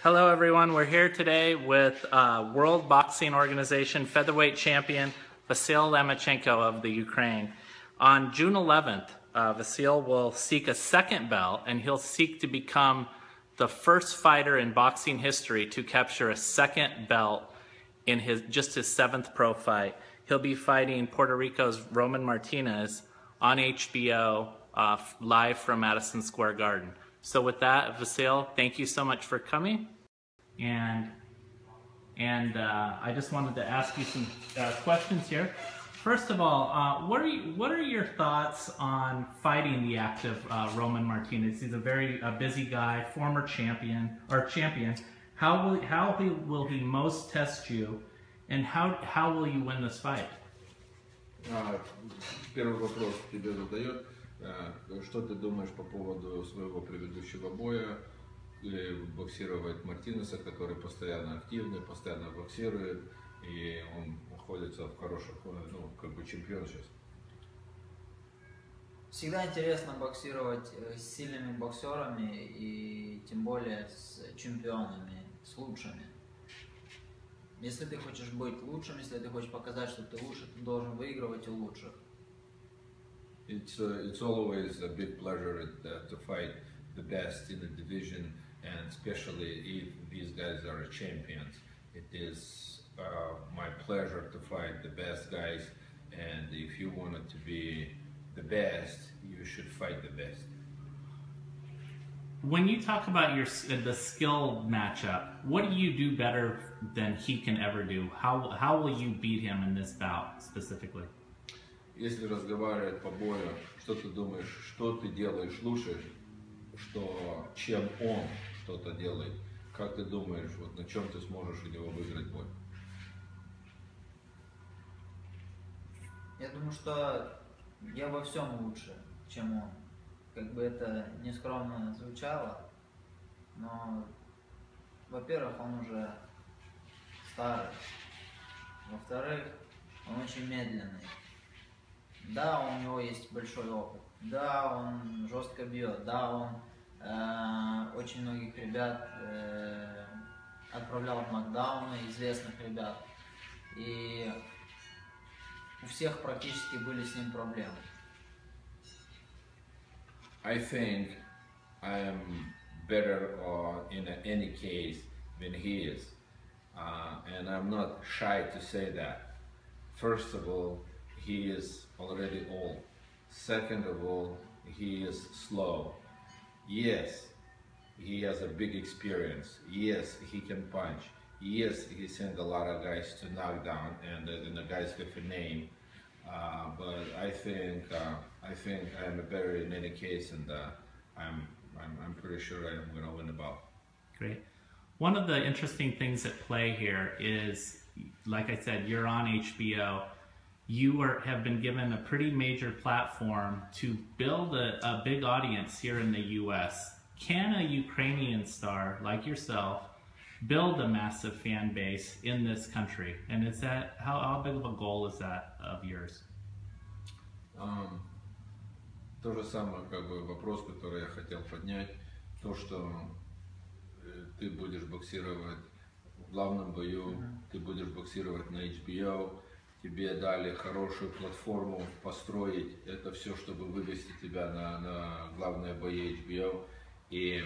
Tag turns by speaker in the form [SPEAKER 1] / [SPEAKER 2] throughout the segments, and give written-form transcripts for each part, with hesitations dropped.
[SPEAKER 1] Hello everyone, we're here today with World Boxing Organization featherweight champion Vasyl Lomachenko of the Ukraine. On June 11th, Vasyl will seek a second belt and he'll seek to become the first fighter in boxing history to capture a second belt in just his seventh pro fight. He'll be fighting Puerto Rico's Roman Martinez on HBO live from Madison Square Garden. So with that, Vasyl, thank you so much for coming. And I just wanted to ask you some questions here. First of all, what are your thoughts on fighting the active Roman Martinez? He's a very busy guy, former champion. How will he most test you, and how will you win this fight?
[SPEAKER 2] Первый вопрос тебе задает. Что ты думаешь по поводу своего предыдущего боя? Или боксировать Мартинеса, который постоянно активный, постоянно боксирует, и он находится в хороших, как бы чемпион сейчас.
[SPEAKER 3] Всегда интересно боксировать с сильными боксерами и тем более с чемпионами, с лучшими. Если ты хочешь быть лучшим, если ты хочешь показать, что ты лучше, ты должен выигрывать у лучших.
[SPEAKER 2] It's always a big pleasure to fight the best in the division, and especially if these guys are champions. It is my pleasure to fight the best guys, and if you wanted to be the best, you should fight the best.
[SPEAKER 1] When you talk about the skill matchup, what do you do better than he can ever do? How will you beat him in this bout specifically?
[SPEAKER 2] Если разговаривать по бою, что ты думаешь, что ты делаешь лучше, чем он что-то делает? Как ты думаешь, вот на чем ты сможешь у него выиграть бой?
[SPEAKER 3] Я думаю, что я во всем лучше, чем он. Как бы это нескромно звучало, но, во-первых, он уже старый, во-вторых, он очень медленный. Да, у него есть большой опыт, да, он жестко бьет, да, он очень многих ребят отправлял в нокдауны, известных ребят, и у всех практически были с ним проблемы.
[SPEAKER 2] I think I am better in any case than he is, and I'm not shy to say that. First of all, he is already old. Second of all, he is slow. Yes, he has a big experience. Yes, he can punch. Yes, he sent a lot of guys to knock down, and the guys with a name. But I think I'm better in any case, and I'm pretty sure I'm going to win the bout.
[SPEAKER 1] Great. One of the interesting things at play here is, like I said, you're on HBO. You have been given a pretty major platform to build a big audience here in the U.S. Can a Ukrainian star like yourself build a massive fan base in this country? And is that how big of a goal is that of yours?
[SPEAKER 2] То же самое, как бы вопрос, который я хотел поднять, то, что ты будешь боксировать в главном бою, ты будешь боксировать на HBO, тебе дали хорошую платформу построить это все, чтобы вывести тебя на главные бои HBO. И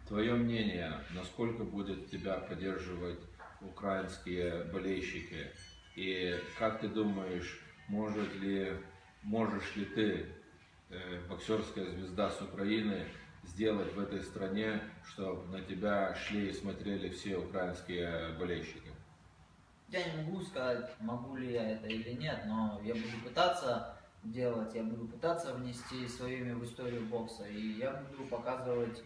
[SPEAKER 2] твое мнение, насколько будет тебя поддерживать украинские болельщики? И как ты думаешь, можешь ли ты, боксерская звезда с Украины, сделать в этой стране, чтобы на тебя шли и смотрели все украинские болельщики?
[SPEAKER 3] Я не могу сказать, могу ли я это или нет, но я буду пытаться делать, я буду пытаться внести свое имя в историю бокса, и я буду показывать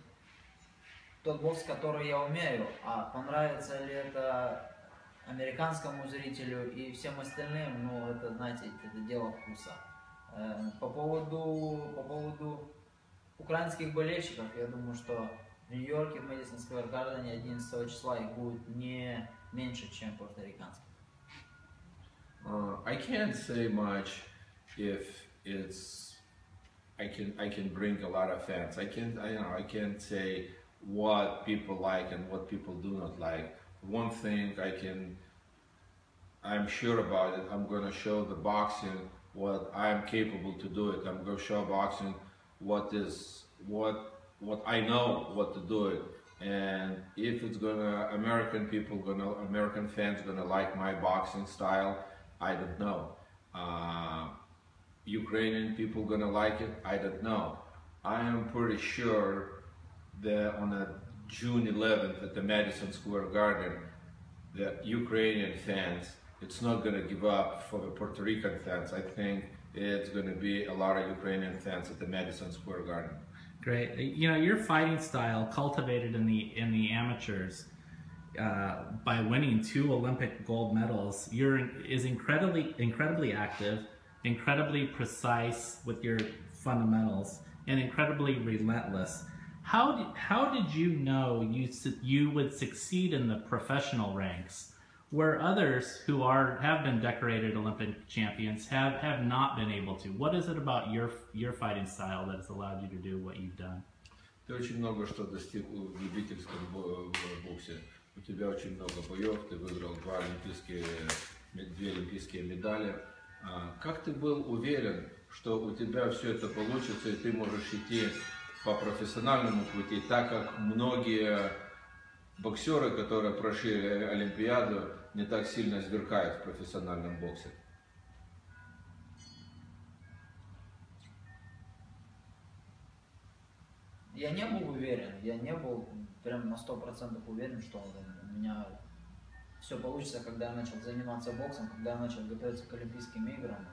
[SPEAKER 3] тот бокс, который я умею, а понравится ли это американскому зрителю и всем остальным, ну, это, знаете, это дело вкуса. По поводу украинских болельщиков, я думаю, что в Нью-Йорке, в Мэдисон Сквер Гардене 11 числа их будет не меньше, чем пуэрториканских.
[SPEAKER 2] I can't say much if it's I can bring a lot of fans. I can't say what people like and what people do not like. One thing I'm sure about it, I'm going to show the boxing what I'm capable to do it. I'm going to show boxing what I know what to do it. And if it's American fans gonna like my boxing style, I don't know. Ukrainian people gonna like it, I don't know. I am pretty sure that on a June 11th at the Madison Square Garden, the Ukrainian fans, it's not gonna give up for the Puerto Rican fans. I think it's gonna be a lot of Ukrainian fans at the Madison Square Garden.
[SPEAKER 1] Great. You know, your fighting style, cultivated in the amateurs, by winning 2 Olympic gold medals, is incredibly active, incredibly precise with your fundamentals, and incredibly relentless. How did you know you would succeed in the professional ranks, where others who have been decorated Olympic champions have not been able to? What is it about your fighting style that has allowed you to do what you've done?
[SPEAKER 2] Ты очень много что достиг в любительском боксе. У тебя очень много боев, ты выиграл 2 олимпийские медали. Как ты был уверен, что у тебя все это получится и ты можешь идти по профессиональному пути, так как многие боксеры, которые прошли Олимпиаду, не так сильно сверкают в профессиональном боксе?
[SPEAKER 3] Я не был уверен, я не был прям на 100% уверен, что у меня все получится, когда я начал заниматься боксом, когда я начал готовиться к Олимпийским играм.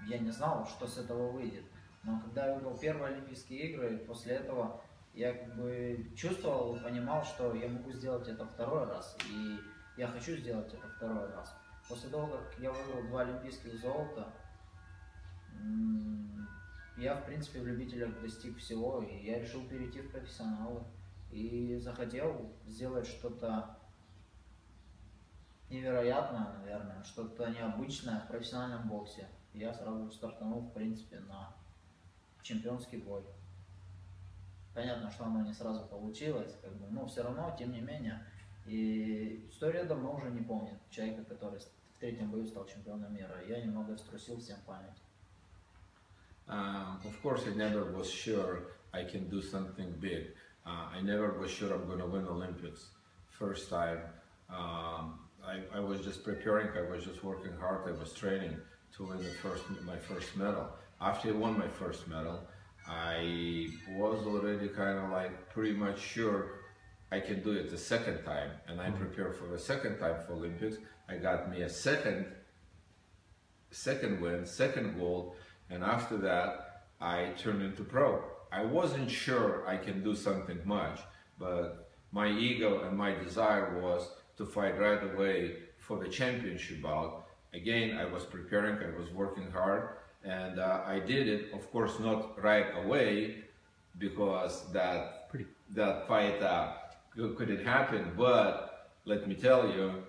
[SPEAKER 3] Я не знал, что с этого выйдет. Но когда я выиграл первые Олимпийские игры, после этого я как бы чувствовал, понимал, что я могу сделать это второй раз. И я хочу сделать это второй раз. После того, как я выиграл 2 олимпийских золота, я, в принципе, в любителях достиг всего, и я решил перейти в профессионалы. И захотел сделать что-то невероятное, наверное, что-то необычное в профессиональном боксе. И я сразу стартанул, в принципе, на чемпионский бой. Понятно, что оно не сразу получилось, как бы, но все равно, тем не менее. И история давно уже не помнит человека, который в 3-м бою стал чемпионом мира. Я немного струсил всем память.
[SPEAKER 2] Of course, I never was sure I can do something big. I never was sure I'm going to win Olympics first time. I was just preparing, I was just working hard, I was training to win my first medal. After I won my first medal, I was already kind of like pretty much sure I can do it the second time, and I prepared for the second time for Olympics. I got me a second win, second gold, and after that I turned into pro. I wasn't sure I can do something much, but my ego and my desire was to fight right away for the championship bout. Again, I was preparing, I was working hard, and I did it, of course, not right away, because that fight couldn't happen, but let me tell you,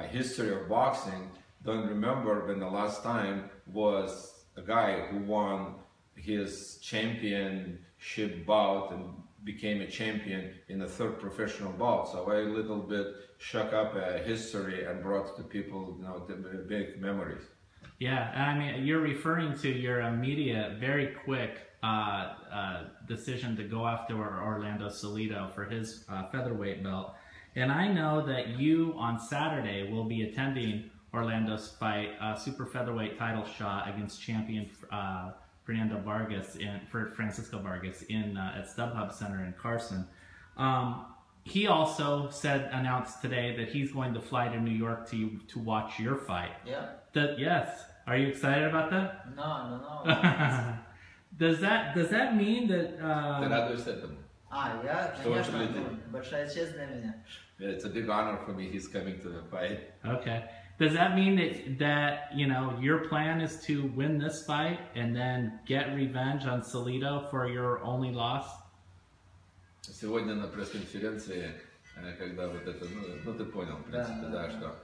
[SPEAKER 2] history of boxing, don't remember when the last time was a guy who won his championship bout and became a champion in the 3rd professional bout. So I a little bit shook up history and brought to people, you know, the big memories.
[SPEAKER 1] Yeah, I mean, you're referring to your immediate, very quick decision to go after Orlando Salido for his featherweight belt. And I know that you, on Saturday, will be attending Orlando's fight, super featherweight title shot against champion Francisco Vargas at StubHub Center in Carson. He also announced today that he's going to fly to New York to watch your fight.
[SPEAKER 3] Yeah.
[SPEAKER 1] Yes. Are you excited about that?
[SPEAKER 3] No.
[SPEAKER 1] Does that mean that?
[SPEAKER 2] Ты радуешься этому?
[SPEAKER 3] Я, конечно, большая честь для меня.
[SPEAKER 2] It's a big honor for me. He's coming to the fight.
[SPEAKER 1] Okay. Does that mean that you know your plan is to win this fight and then get revenge on Salido for your only loss?
[SPEAKER 2] Сегодня на пресс-конференции, когда вот это, ну ты понял, в принципе, да, что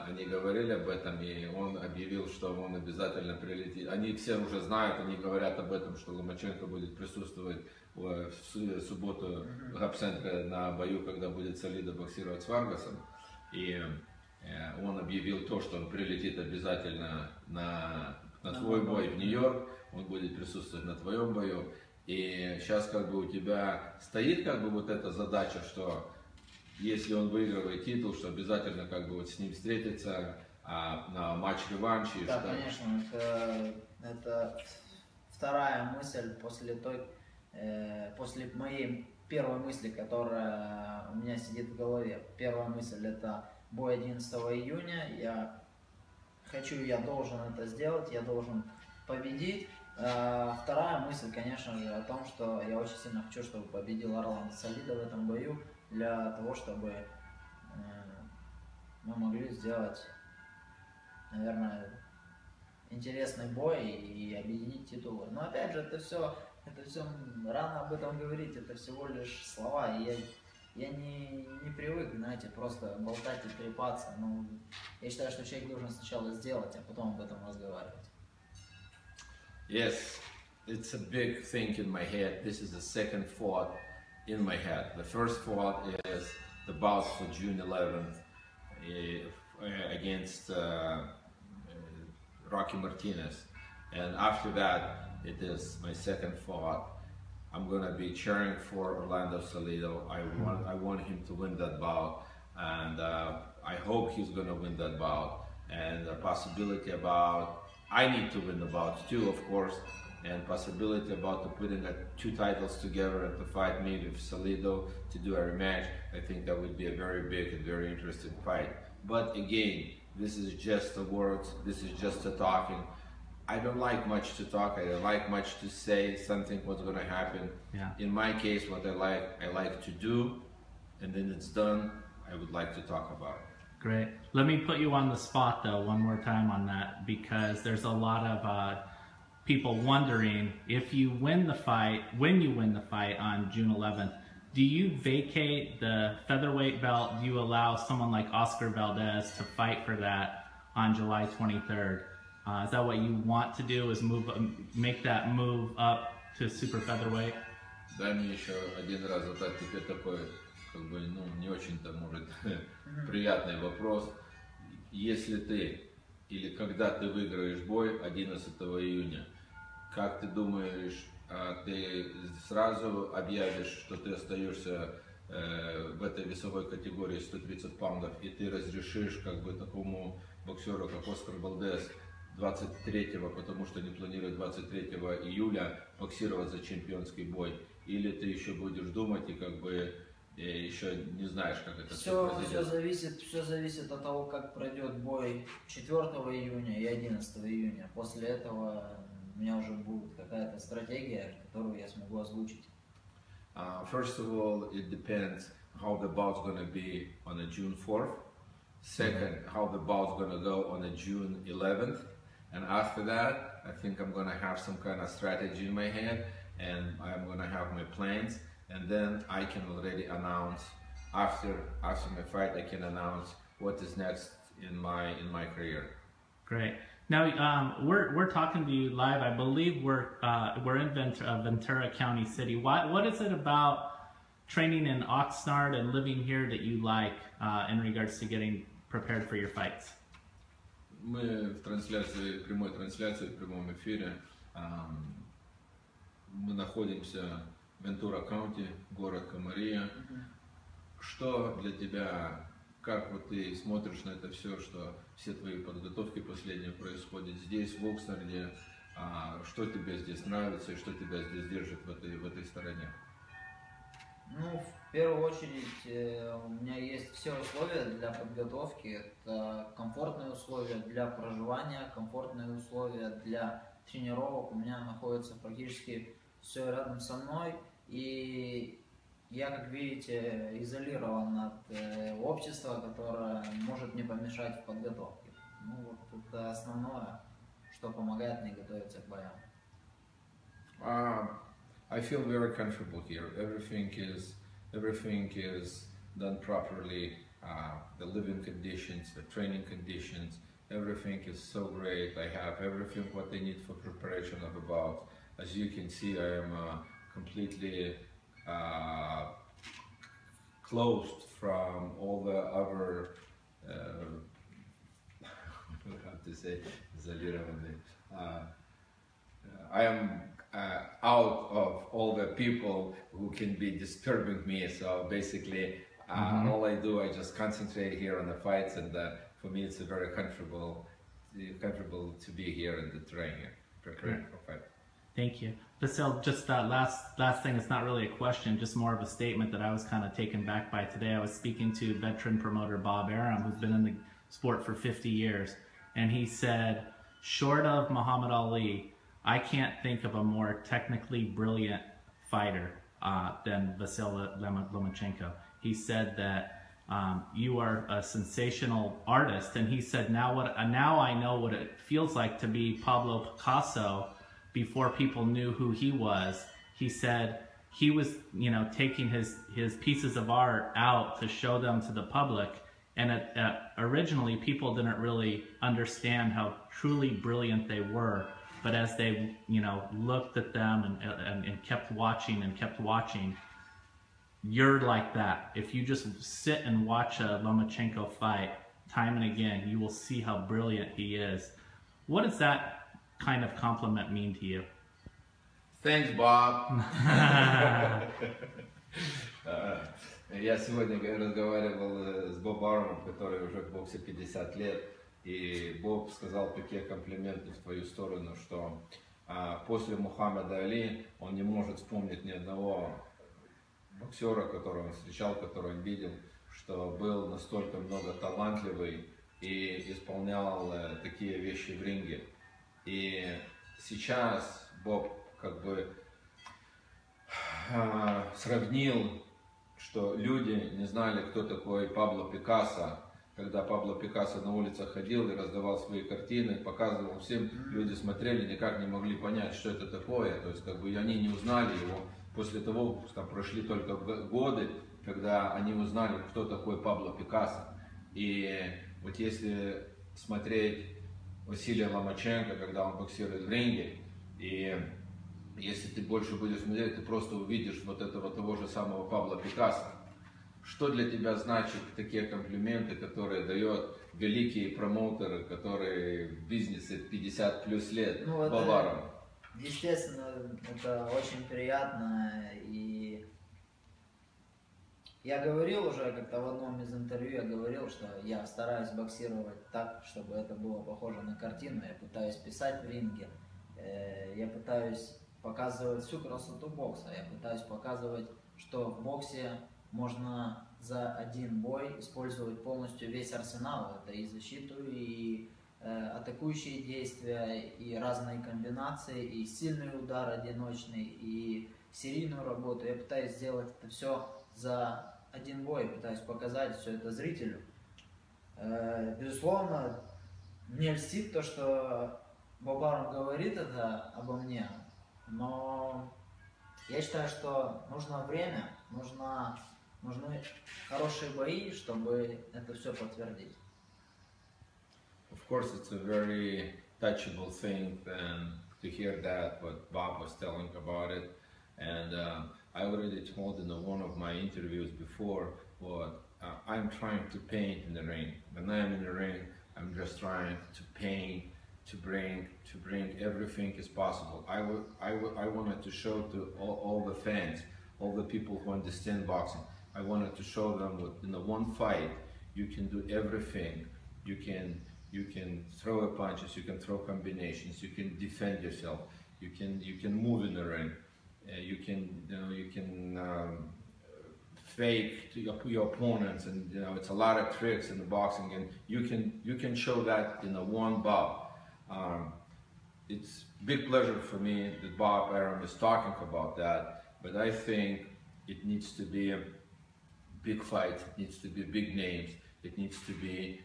[SPEAKER 2] они говорили об этом, и он объявил, что он обязательно прилетит. Они все уже знают, они говорят об этом, что Ломаченко будет присутствовать в субботу Ломаченко на бою, когда будет Солидо боксировать с Варгасом. И он объявил то, что он прилетит обязательно на твой бой в Нью-Йорк, он будет присутствовать на твоем бою. И сейчас как бы у тебя стоит как бы вот эта задача, что если он выигрывает титул, что обязательно как бы вот с ним встретиться на матч-реванш.
[SPEAKER 3] Да, что... конечно, это вторая мысль после моей первой мысли, которая у меня сидит в голове. Первая мысль — это бой 11 июня. Я должен это сделать, я должен победить. Вторая мысль, конечно же, о том, что я очень сильно хочу, чтобы победил Орландо Солидо в этом бою, для того, чтобы мы могли сделать, наверное, интересный бой и объединить титулы. Но опять же, это все рано об этом говорить, это всего лишь слова. И я не привык, знаете, просто болтать и трепаться. Ну, я считаю, что человек должен сначала сделать, а потом об этом разговаривать.
[SPEAKER 2] Yes, it's a big thing in my head. This is the second fight in my head. The first fight is the bout for June 11th against Rocky Martinez. And after that, it is my second fight. I'm gonna be cheering for Orlando Salido. I want him to win that bout, and I hope he's gonna win that bout. And the possibility about I need to win the bout too, of course, and possibility about putting two titles together and to fight me with Salido to do a rematch. I think that would be a very big and very interesting fight. But again, this is just the words. This is just the talking. I don't like much to talk. I don't like much to say something what's going to happen.
[SPEAKER 1] Yeah.
[SPEAKER 2] In my case, what I like to do, and then it's done. I would like to talk about it.
[SPEAKER 1] Great. Let me put you on the spot though one more time on that, because there's a lot of people wondering if you win the fight, when you win the fight on June 11th, do you vacate the featherweight belt? Do you allow someone like Oscar Valdez to fight for that on July 23rd? Is that what you want to do, is make that move up to super featherweight?
[SPEAKER 2] Дай мне еще один раз задать тебе такой, как бы, ну, не очень-то, может, приятный вопрос. Если ты, или когда ты выиграешь бой 11 июня, как ты думаешь, ты сразу объявишь, что ты остаешься в этой весовой категории 130 паундов, и ты разрешишь как бы такому боксеру, как Оскар Валдес, 23-го, потому что не планирует 23 июля боксировать за чемпионский бой, или ты еще будешь думать и как бы еще не знаешь, как это все произойдет?
[SPEAKER 3] Все зависит от того, как пройдет бой 4 июня и 11 июня. После этого у меня уже будет какая-то стратегия, которую я смогу озвучить.
[SPEAKER 2] First of all, it depends how the bout's going to be on a June 4th. Second, how the bout's going to go on a June 11th. And after that, I think I'm going to have some kind of strategy in my head, and I'm going to have my plans, and then I can already announce, after my fight, I can announce what is next in my career.
[SPEAKER 1] Great. Now we're talking to you live. I believe we're in Ventura County City. What is it about training in Oxnard and living here that you like in regards to getting prepared for your fights?
[SPEAKER 2] Мы в трансляции, прямой трансляции, в прямом эфире. Мы находимся в Вентура Каунти, город Камария. Что для тебя, как вот ты смотришь на это все твои подготовки последние происходят здесь, в Окснарде, что тебе здесь нравится и что тебя здесь держит в этой стороне?
[SPEAKER 3] Ну, в первую очередь, у меня есть все условия для подготовки. Это комфортные условия для проживания, комфортные условия для тренировок. У меня находится практически все рядом со мной. И я, как видите, изолирован от общества, которое может мне помешать в подготовке. Ну, вот это основное, что помогает мне готовиться к боям.
[SPEAKER 2] I feel very comfortable here. Everything is done properly. The living conditions, the training conditions, everything is so great. I have everything what I need for preparation of a bout. As you can see, I am completely closed from all the other, how to say, изолированный. I am out of all the people who can be disturbing me, so basically all I do, I just concentrate here on the fights, and for me it's a very comfortable to be here in the terrain here, preparing for fight.
[SPEAKER 1] Thank you. Vasyl, just last thing, it's not really a question, just more of a statement that I was kind of taken back by today. I was speaking to veteran promoter Bob Arum, who's been in the sport for 50 years, and he said, short of Muhammad Ali, I can't think of a more technically brilliant fighter than Vasyl Lomachenko. He said that you are a sensational artist, and he said, now I know what it feels like to be Pablo Picasso before people knew who he was. He said he was, taking his pieces of art out to show them to the public, and originally people didn't really understand how truly brilliant they were. But as they, looked at them and kept watching, you're like that. If you just sit and watch a Lomachenko fight time and again, you will see how brilliant he is. What does that kind of compliment mean to you?
[SPEAKER 2] Thanks, Bob. Я сегодня разговаривал с Бобом, который уже в боксе 50 лет. И Боб сказал такие комплименты в твою сторону, что после Мухаммада Али он не может вспомнить ни одного боксера, которого он встречал, которого он видел, что был настолько много талантливый и исполнял такие вещи в ринге. И сейчас Боб как бы сравнил, что люди не знали, кто такой Пабло Пикассо. Когда Пабло Пикассо на улицах ходил и раздавал свои картины, показывал всем, люди смотрели, никак не могли понять, что это такое. То есть как бы они не узнали его. После того, там прошли только годы, когда они узнали, кто такой Пабло Пикассо. И вот если смотреть Василия Ломаченко, когда он боксирует в ринге, и если ты больше будешь смотреть, ты просто увидишь вот этого того же самого Пабло Пикассо. Что для тебя значит такие комплименты, которые дает великие промоутеры, которые в бизнесе 50 плюс лет, Баваром?
[SPEAKER 3] Естественно, это очень приятно. И я говорил уже как-то в одном из интервью, я говорил, что я стараюсь боксировать так, чтобы это было похоже на картину. Я пытаюсь писать в ринге, я пытаюсь показывать всю красоту бокса, я пытаюсь показывать, что в боксе можно за один бой использовать полностью весь арсенал. Это и защиту, и атакующие действия, и разные комбинации, и сильный удар одиночный, и серийную работу. Я пытаюсь сделать это все за один бой, пытаюсь показать все это зрителю. Безусловно, мне льстит то, что Бобаров говорит это обо мне, но я считаю, что нужно время, нужны хорошие бои, чтобы это все подтвердить.
[SPEAKER 2] Of course, it's a very touchable thing to hear that, what Bob was telling about it. And I already told in one of my interviews before what I'm trying to paint in the ring. When I'm in the ring, I'm just trying to paint, to bring everything as possible. I wanted to show to all the fans, all the people who understand boxing. I wanted to show them that in one fight you can do everything. You can throw punches, you can throw combinations, you can defend yourself, you can move in the ring, you can fake to your opponents, and it's a lot of tricks in the boxing, and you can show that in one bout. It's a big pleasure for me that Bob Arum is talking about that, but I think it needs to be a big fight, it needs to be big names, it needs to be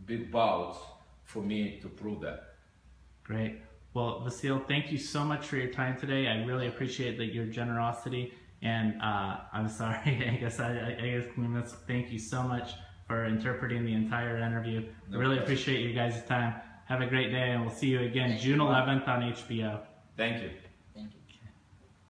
[SPEAKER 2] big bouts for me to prove that.
[SPEAKER 1] Great. Well, Vasyl, thank you so much for your time today. I really appreciate your generosity, and I'm sorry, I guess we must thank you so much for interpreting the entire interview. I really appreciate you guys' time. Have a great day, and we'll see you again June 11th on HBO.
[SPEAKER 2] Thank you.